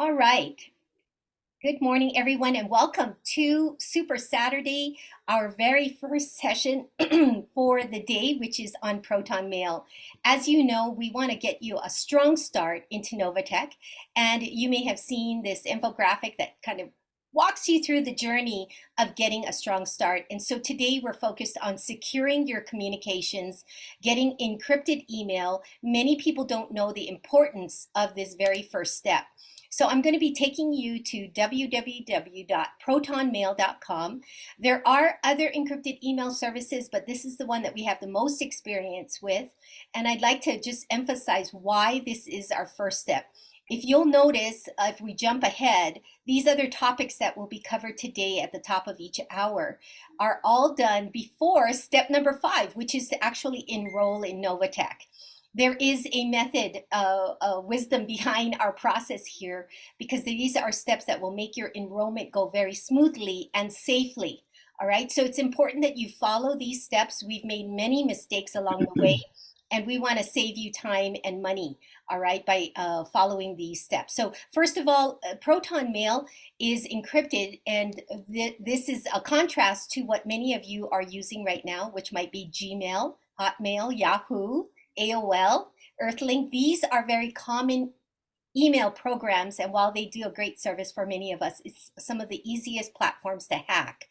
All right. Good morning, everyone, and welcome to Super Saturday, our very first session for the day, which is on Proton Mail. As you know, we want to get you a strong start into Novatech, and you may have seen this infographic that kind of walks you through the journey of getting a strong start. And so today we're focused on securing your communications, getting encrypted email. Many people don't know the importance of this very first step. So I'm going to be taking you to www.protonmail.com. There are other encrypted email services, but this is the one that we have the most experience with. And I'd like to just emphasize why this is our first step. If you'll notice, if we jump ahead, these other topics that will be covered today at the top of each hour are all done before step number 5, which is to actually enroll in Novatech. There is a method, wisdom behind our process here, because these are steps that will make your enrollment go very smoothly and safely. All right, so it's important that you follow these steps. We've made many mistakes along the way, and we want to save you time and money, all right, by following these steps. So first of all, Proton Mail is encrypted, and this is a contrast to what many of you are using right now, which might be Gmail, Hotmail, Yahoo, AOL, Earthlink. These are very common email programs, and while they do a great service for many of us, it's some of the easiest platforms to hack.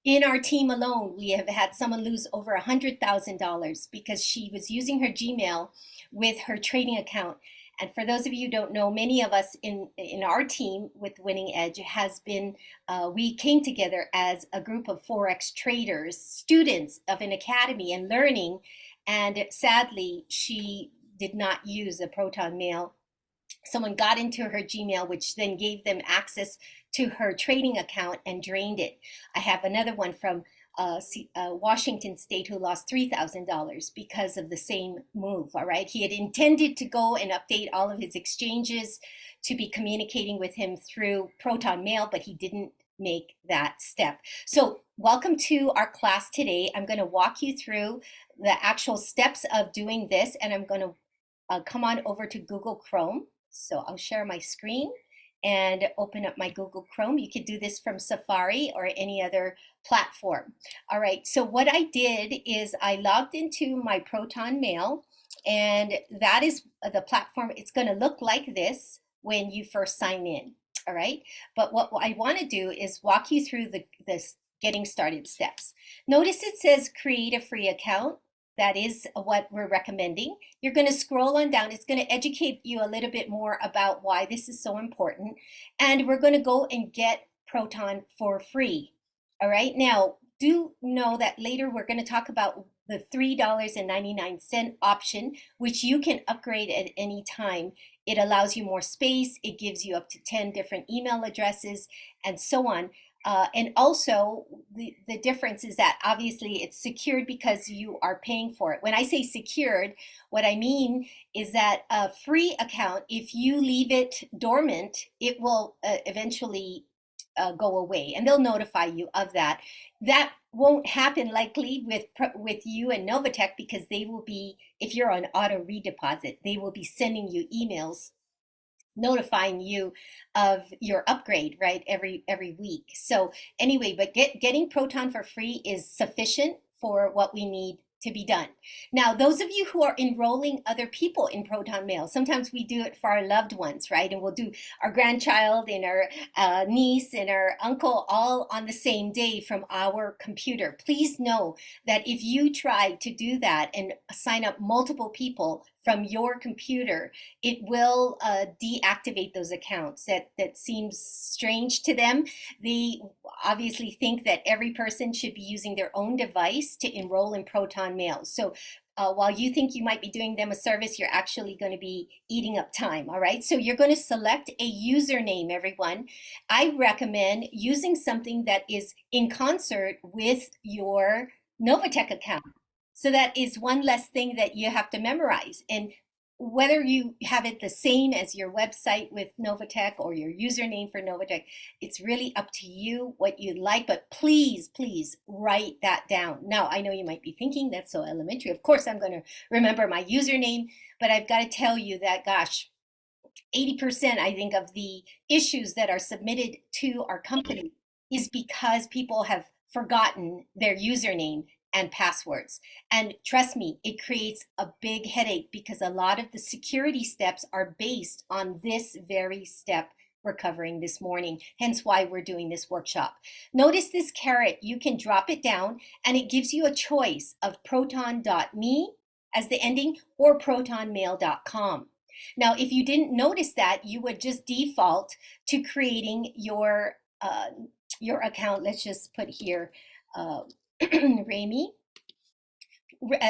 In our team alone, we have had someone lose over $100,000 because she was using her Gmail with her trading account. And for those of you who don't know, many of us in our team with Winning Edge has been, we came together as a group of Forex traders, students of an academy and learning. And sadly, she did not use a Proton Mail. Someone got into her Gmail, which then gave them access to her trading account and drained it. I have another one from Washington State who lost $3,000 because of the same move. All right. He had intended to go and update all of his exchanges to be communicating with him through Proton Mail, but he didn't make that step. So welcome to our class today. I'm going to walk you through the actual steps of doing this, and I'm going to come on over to Google Chrome. So I'll share my screen and open up my Google Chrome. You could do this from Safari or any other platform. All right, so what I did is I logged into my Proton Mail, and that is the platform. It's going to look like this when you first sign in. All right, but what I want to do is walk you through this getting started steps. Notice it says create a free account. That is what we're recommending. You're going to scroll on down. It's going to educate you a little bit more about why this is so important. And we're going to go and get Proton for free. All right. Now, do know that later we're going to talk about the $3.99 option, which you can upgrade at any time. It allows you more space. It gives you up to 10 different email addresses and so on. And also, the difference is that obviously it's secured because you are paying for it. When I say secured, what I mean is that a free account, if you leave it dormant, it will eventually go away, and they'll notify you of that. That won't happen likely with you and Novatech, because they will be, if you're on auto redeposit, they will be sending you emails notifying you of your upgrade, right, every week. So anyway, but getting Proton for free is sufficient for what we need to be done. Now, those of you who are enrolling other people in Proton Mail, sometimes we do it for our loved ones, right? And we'll do our grandchild and our niece and our uncle all on the same day from our computer. Please know that if you try to do that and sign up multiple people from your computer, it will deactivate those accounts. That seems strange to them. They obviously think that every person should be using their own device to enroll in Proton Mail. So while you think you might be doing them a service, you're actually going to be eating up time. All right, so you're going to select a username, everyone. I recommend using something that is in concert with your Novatech account. So that is one less thing that you have to memorize. And whether you have it the same as your website with Novatech or your username for Novatech, it's really up to you what you like, but please, please write that down. Now, I know you might be thinking that's so elementary. Of course, I'm going to remember my username, but I've got to tell you that, gosh, 80%, I think, of the issues that are submitted to our company is because people have forgotten their username and passwords. And trust me, it creates a big headache because a lot of the security steps are based on this very step we're covering this morning, hence why we're doing this workshop. Notice this caret, you can drop it down and it gives you a choice of proton.me as the ending or protonmail.com. Now, if you didn't notice that, you would just default to creating your account. Let's just put here, Rami.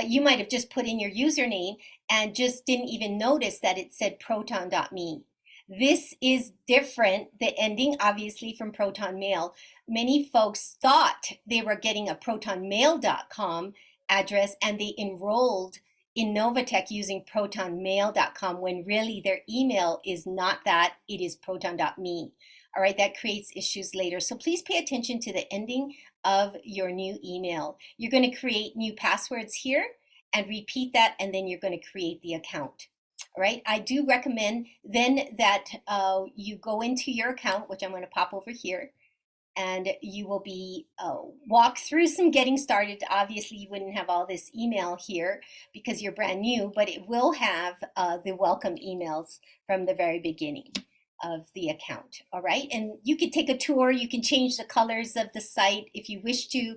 You might have just put in your username and just didn't even notice that it said proton.me. This is different, the ending obviously from Proton Mail. Many folks thought they were getting a protonmail.com address and they enrolled in Novatech using protonmail.com when really their email is not that, it is proton.me. All right, that creates issues later. So please pay attention to the ending of your new email. You're going to create new passwords here and repeat that, and then you're going to create the account. All right, I do recommend then that you go into your account, which I'm going to pop over here, and you will be walk through some getting started. Obviously, you wouldn't have all this email here because you're brand new, but it will have the welcome emails from the very beginning of the account. All right, and you can take a tour, you can change the colors of the site if you wish to,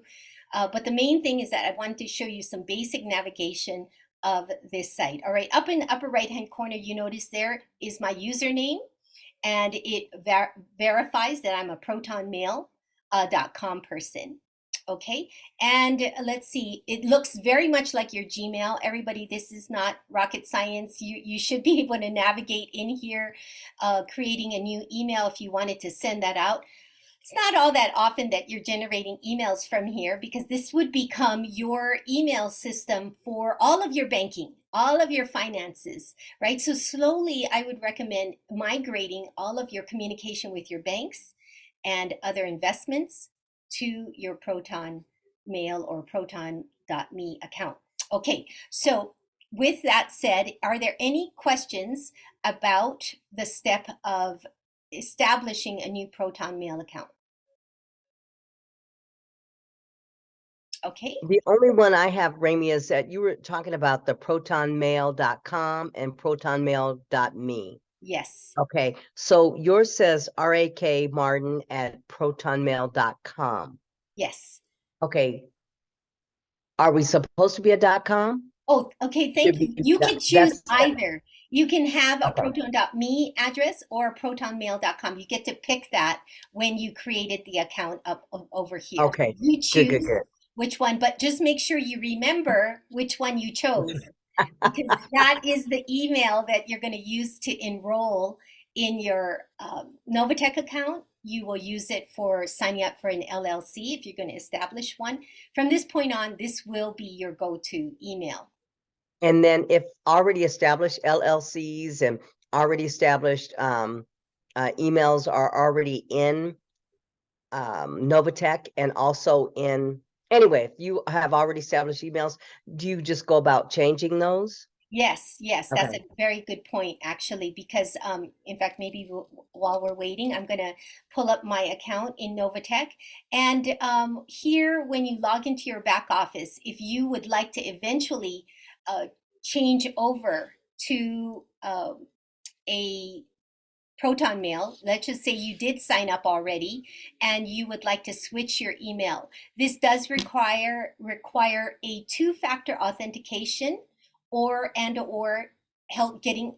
but the main thing is that I wanted to show you some basic navigation of this site. All right, up in the upper right hand corner, you notice there is my username, and it verifies that I'm a protonmail.com person. Okay, and let's see, it looks very much like your Gmail. Everybody, this is not rocket science. You should be able to navigate in here, creating a new email if you wanted to send that out. It's not all that often that you're generating emails from here because this would become your email system for all of your banking, all of your finances, right? So slowly I would recommend migrating all of your communication with your banks and other investments to your Proton Mail or Proton.me account. Okay, so with that said, are there any questions about the step of establishing a new Proton Mail account? Okay, The only one I have, Rami, is that you were talking about the protonmail.com and protonmail.me. yes, Okay, so yours says RAK Martin at protonmail.com. yes. Okay, are we supposed to be a .com? Oh, okay, thank Should you. be You could choose that's either. You can have a okay. proton.me address or a protonmail.com. You get to pick that when you created the account up over here. Okay, You good, good, choose good. which one, but just make sure you remember which one you chose, because that is the email that you're going to use to enroll in your Novatech account. You will use it for signing up for an LLC if you're going to establish one. From this point on, this will be your go-to email. And then if already established LLCs and already established emails are already in Novatech and also in, anyway, if you have already established emails, do you just go about changing those? Yes, yes, that's Okay. a very good point, actually, because in fact, maybe while we're waiting, I'm going to pull up my account in Novatech. And here, when you log into your back office, if you would like to eventually uh, change over to a Proton Mail, let's just say you did sign up already and you would like to switch your email. This does require a two-factor authentication or help getting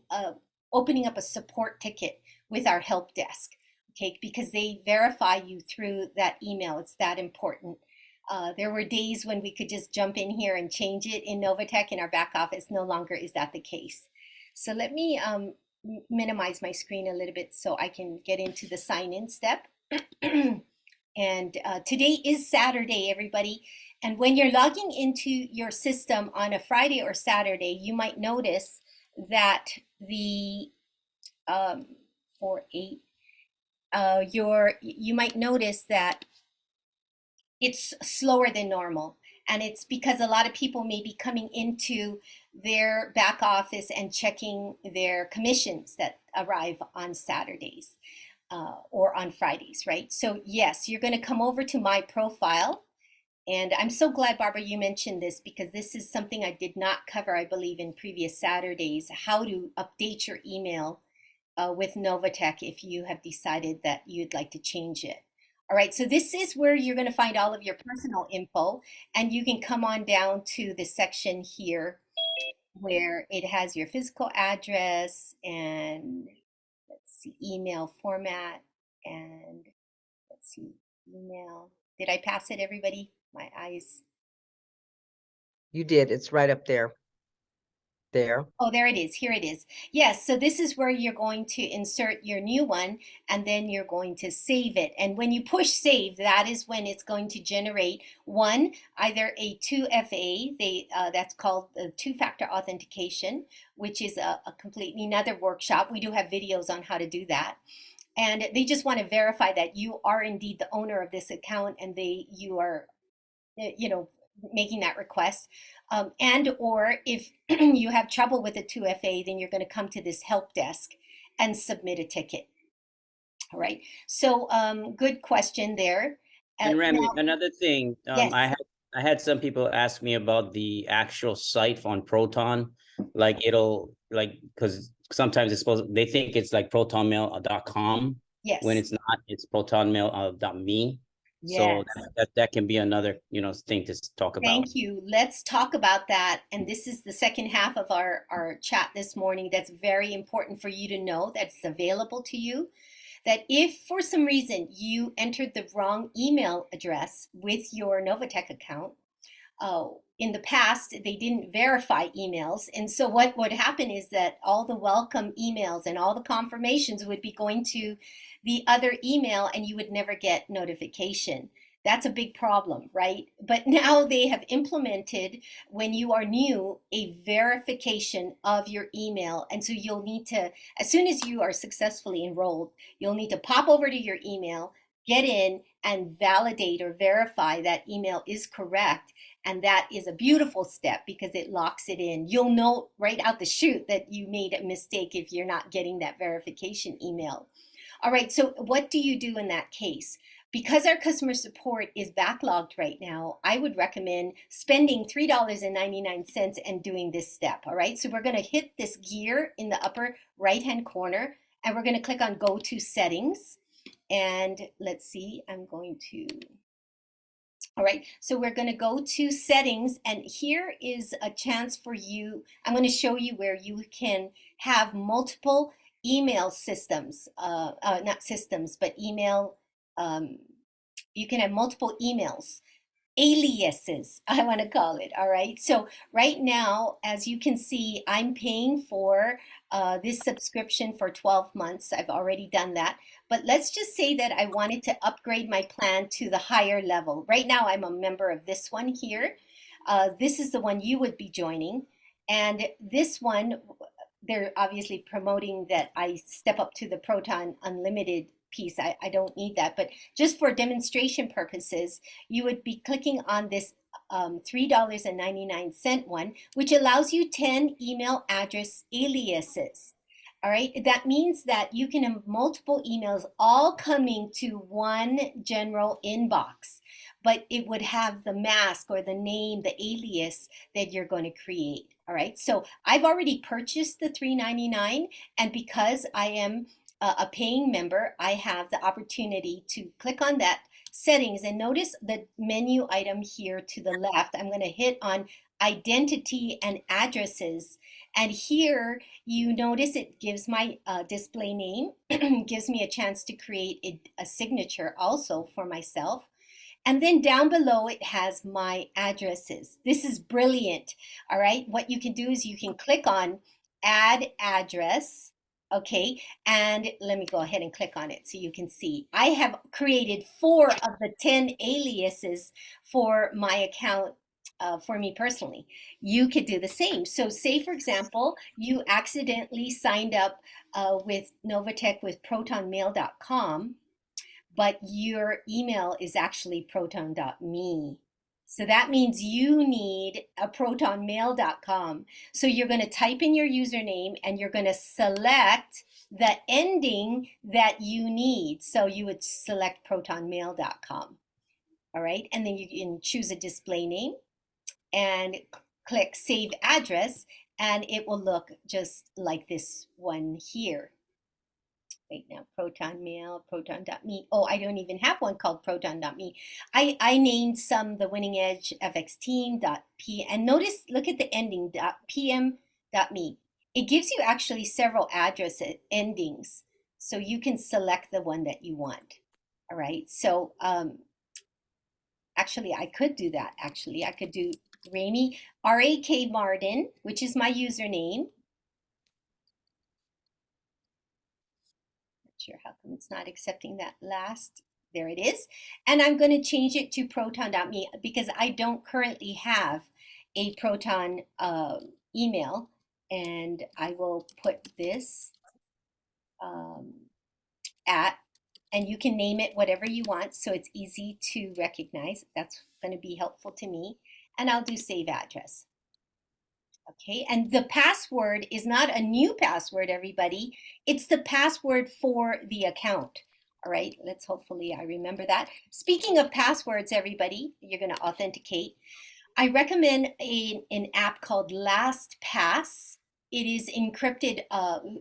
opening up a support ticket with our help desk. Okay, because they verify you through that email. It's that important. There were days when we could just jump in here and change it in Novatech in our back office. No longer is that the case. So let me minimize my screen a little bit so I can get into the sign in step. And today is Saturday, everybody. And when you're logging into your system on a Friday or Saturday, you might notice that the 4-8, you might notice that it's slower than normal. And it's because a lot of people may be coming into their back office and checking their commissions that arrive on Saturdays or on Fridays, right? So yes, you're going to come over to my profile. And I'm so glad, Barbara, you mentioned this because this is something I did not cover, I believe, in previous Saturdays, how to update your email with Novatech if you have decided that you'd like to change it. All right, so this is where you're going to find all of your personal info, and you can come on down to the section here where it has your physical address and let's see, email format, and let's see, email. Did I pass it, everybody? My eyes. You did. It's right up there. There. Oh, there it is. Here it is. Yes, so this is where you're going to insert your new one and then you're going to save it. And when you push save, that is when it's going to generate one, either a 2FA, that's called the two-factor authentication, which is a completely another workshop. We do have videos on how to do that. And they just want to verify that you are indeed the owner of this account and you are you know, making that request. And or if you have trouble with the 2FA, then you're going to come to this help desk and submit a ticket. All right. So good question there. And Rami, Now, another thing, yes, I had some people ask me about the actual site on Proton, like it'll like because sometimes it's supposed they think it's like protonmail.com when yes, it's not. It's protonmail.me. So yes. that can be another thing to talk about. Thank you. Let's talk about that. And this is the second half of our chat this morning that's very important for you to know that's available to you. That if for some reason you entered the wrong email address with your Novatech account, in the past, they didn't verify emails. And so what would happen is that all the welcome emails and all the confirmations would be going to the other email and you would never get notification. That's a big problem, right? But now they have implemented, when you are new, a verification of your email. And so you'll need to, as soon as you are successfully enrolled, you'll need to pop over to your email, get in, and validate or verify that email is correct. And that is a beautiful step because it locks it in. You'll know right out the chute that you made a mistake if you're not getting that verification email. All right, so what do you do in that case? Because our customer support is backlogged right now, I would recommend spending $3.99 and doing this step. All right, so we're going to hit this gear in the upper right hand corner and we're going to click on Go to Settings. And let's see, I'm going to. All right, so we're going to go to settings, and here is a chance for you. I'm going to show you where you can have multiple email systems, not systems, but email. You can have multiple emails, aliases, I want to call it. All right. So right now, as you can see, I'm paying for this subscription for 12 months. I've already done that. But let's just say that I wanted to upgrade my plan to the higher level. Right now, I'm a member of this one here. This is the one you would be joining. And this one, they're obviously promoting that I step up to the Proton Unlimited piece. I don't need that, but just for demonstration purposes, you would be clicking on this $3.99 one, which allows you 10 email address aliases. All right, that means that you can have multiple emails all coming to one general inbox, but it would have the mask or the name, the alias that you're going to create. All right, so I've already purchased the $3.99, and because I am a paying member, I have the opportunity to click on that settings and notice the menu item here to the left. I'm going to hit on identity and addresses. And here you notice it gives my display name, gives me a chance to create a signature also for myself. And then down below it has my addresses. This is brilliant. All right. What you can do is you can click on add address. Okay. And let me go ahead and click on it so you can see. I have created 4 of the 10 aliases for my account. For me personally, you could do the same. So say, for example, you accidentally signed up with Novatech with protonmail.com, but your email is actually proton.me. So that means you need a protonmail.com. So you're going to type in your username and you're going to select the ending that you need. So you would select protonmail.com. All right. And then you can choose a display name and click save address, and it will look just like this one here. Wait now, Proton Mail, Proton.me. Oh, I don't even have one called Proton.me. I named some the Winning Edge FX Team.p, and notice, look at the ending .pm.me. It gives you actually several address endings, so you can select the one that you want. All right, so actually I could do that. Actually, I could do Ramy, R-A-K Martin, which is my username. Sure, how come it's not accepting that last? There it is. And I'm going to change it to proton.me because I don't currently have a Proton email. And I will put this at, and you can name it whatever you want so it's easy to recognize. That's going to be helpful to me. And I'll do save address. Okay, and the password is not a new password, everybody. It's the password for the account. All right, let's hopefully I remember that. Speaking of passwords, everybody, you're going to authenticate. I recommend an app called LastPass. It is encrypted,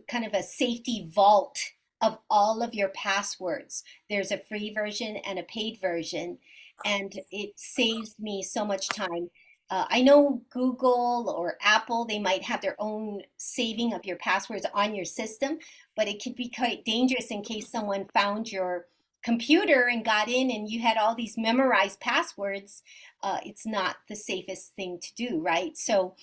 kind of a safety vault of all of your passwords. There's a free version and a paid version, and it saves me so much time. I know Google or Apple, they might have their own saving of your passwords on your system, but it could be quite dangerous in case someone found your computer and got in and you had all these memorized passwords. It's not the safest thing to do, right? So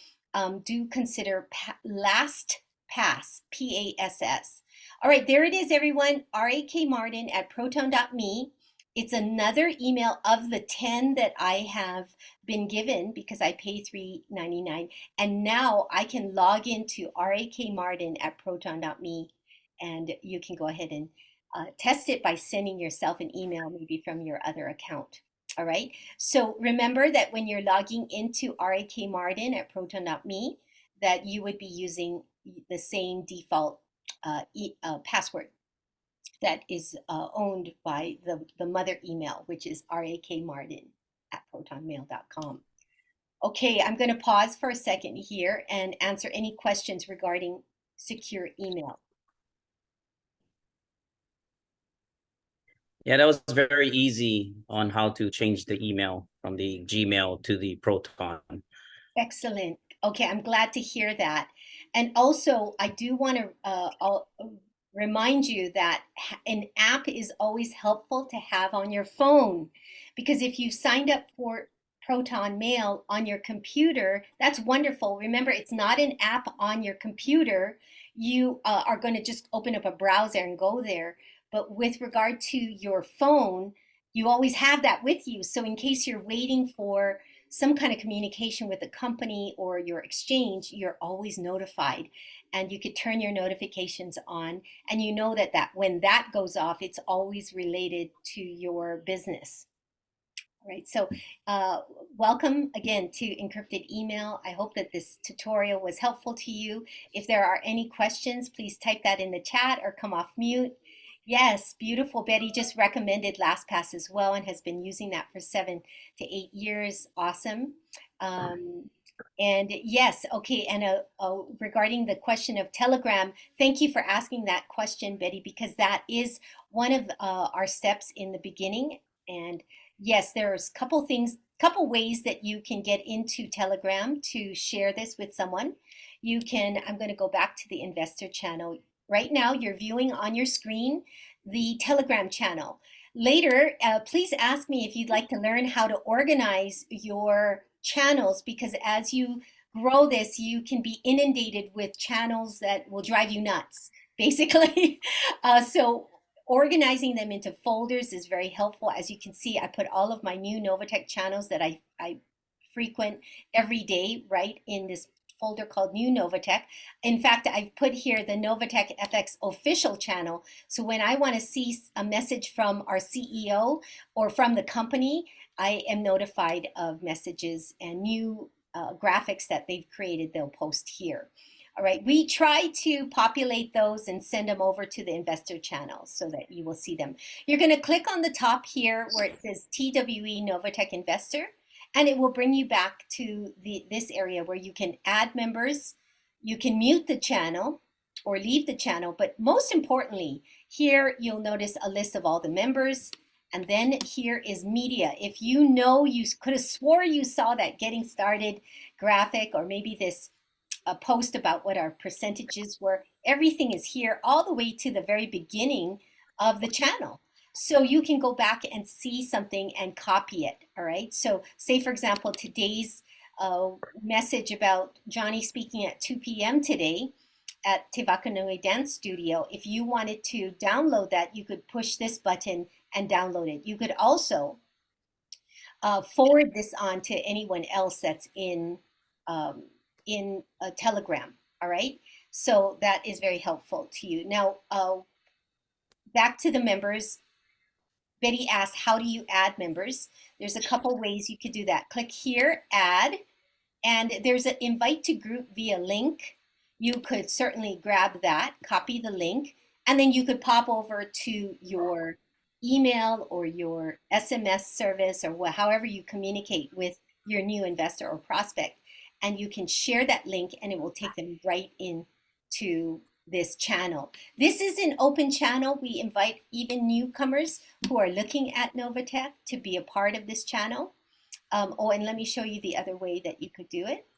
do consider LastPass, P-A-S-S. All right, there it is, everyone. R-A-K Martin at proton.me. It's another email of the 10 that I have been given because I pay $3.99. And now I can log into R-A-K Martin at proton.me, and you can go ahead and test it by sending yourself an email maybe from your other account. All right. So remember that when you're logging into R-A-K Martin at proton.me, that you would be using the same default password that is owned by the mother email, which is rakmartin at protonmail.com. Okay, I'm going to pause for a second here and answer any questions regarding secure email. Yeah, that was very easy on how to change the email from the Gmail to the Proton. Excellent. Okay, I'm glad to hear that. And also, I do want to remind you that an app is always helpful to have on your phone, because if you signed up for Proton Mail on your computer, that's wonderful. Remember, it's not an app on your computer. You are going to just open up a browser and go there. But with regard to your phone, you always have that with you. So in case you're waiting for some kind of communication with the company or your exchange, you're always notified, and you could turn your notifications on, and you know that when that goes off, it's always related to your business. All right, so welcome again to Encrypted Email. I hope that this tutorial was helpful to you. If there are any questions, please type that in the chat or come off mute. Yes, beautiful. Betty just recommended LastPass as well and has been using that for 7 to 8 years. Awesome. And yes, okay. And regarding the question of Telegram, thank you for asking that question, Betty, because that is one of our steps in the beginning. And yes, there's a couple ways that you can get into Telegram to share this with someone. You can, I'm going to go back to the investor channel. Right now, you're viewing on your screen the Telegram channel. Later, please ask me if you'd like to learn how to organize your channels, because as you grow this, you can be inundated with channels that will drive you nuts, basically. So organizing them into folders is very helpful. As you can see, I put all of my new Novatech channels that I frequent every day right in this folder called New Novatech. In fact, I've put here the Novatech FX official channel. So when I want to see a message from our CEO or from the company, I am notified of messages and new graphics that they've created, they'll post here. All right, we try to populate those and send them over to the investor channel so that you will see them. You're going to click on the top here where it says TWE Novatech Investor, and it will bring you back to this area where you can add members, you can mute the channel or leave the channel, but most importantly, here you'll notice a list of all the members, and then here is media. If you know, you could have swore you saw that getting started graphic or maybe this a post about what our percentages were. Everything is here all the way to the very beginning of the channel. So you can go back and see something and copy it, all right? So say, for example, today's message about Johnny speaking at 2 p.m. today at Te Whakanui Dance Studio. If you wanted to download that, you could push this button and download it. You could also forward this on to anyone else that's in a Telegram, all right? So that is very helpful to you. Now, back to the members. Betty asked, how do you add members? There's a couple ways you could do that. Click here, add, and there's an invite to group via link. You could certainly grab that, copy the link, and then you could pop over to your email or your SMS service or however you communicate with your new investor or prospect. And you can share that link and it will take them right into this channel. This is an open channel. We invite even newcomers who are looking at Novatech to be a part of this channel. Oh, and let me show you the other way that you could do it.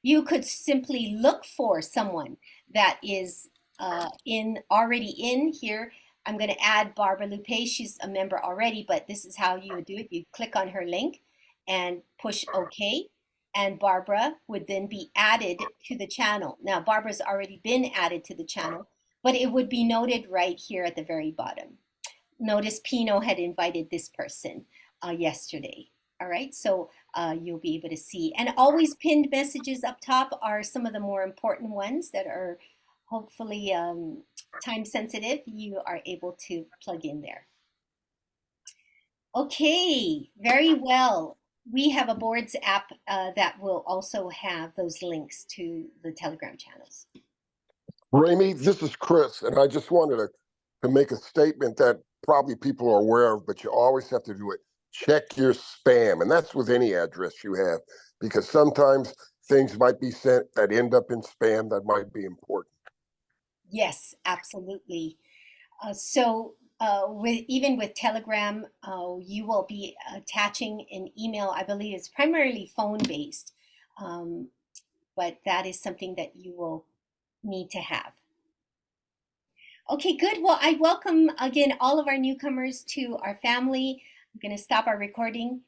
You could simply look for someone that is already in here. I'm going to add Barbara Lupe. She's a member already, but this is how you would do it. You click on her link and push OK. And Barbara would then be added to the channel. Now, Barbara's already been added to the channel, but it would be noted right here at the very bottom. Notice Pino had invited this person yesterday. All right, so you'll be able to see. And always pinned messages up top are some of the more important ones that are hopefully time sensitive. You are able to plug in there. Okay, very well. We have a boards app that will also have those links to the Telegram channels. Ramey, this is Chris, and I just wanted to make a statement that probably people are aware of, but you always have to do it. Check your spam, and that's with any address you have, because sometimes things might be sent that end up in spam that might be important. Yes, absolutely. Even with Telegram, you will be attaching an email. I believe it's primarily phone-based, but that is something that you will need to have. Okay, good. Well, I welcome again all of our newcomers to our family. I'm going to stop our recording.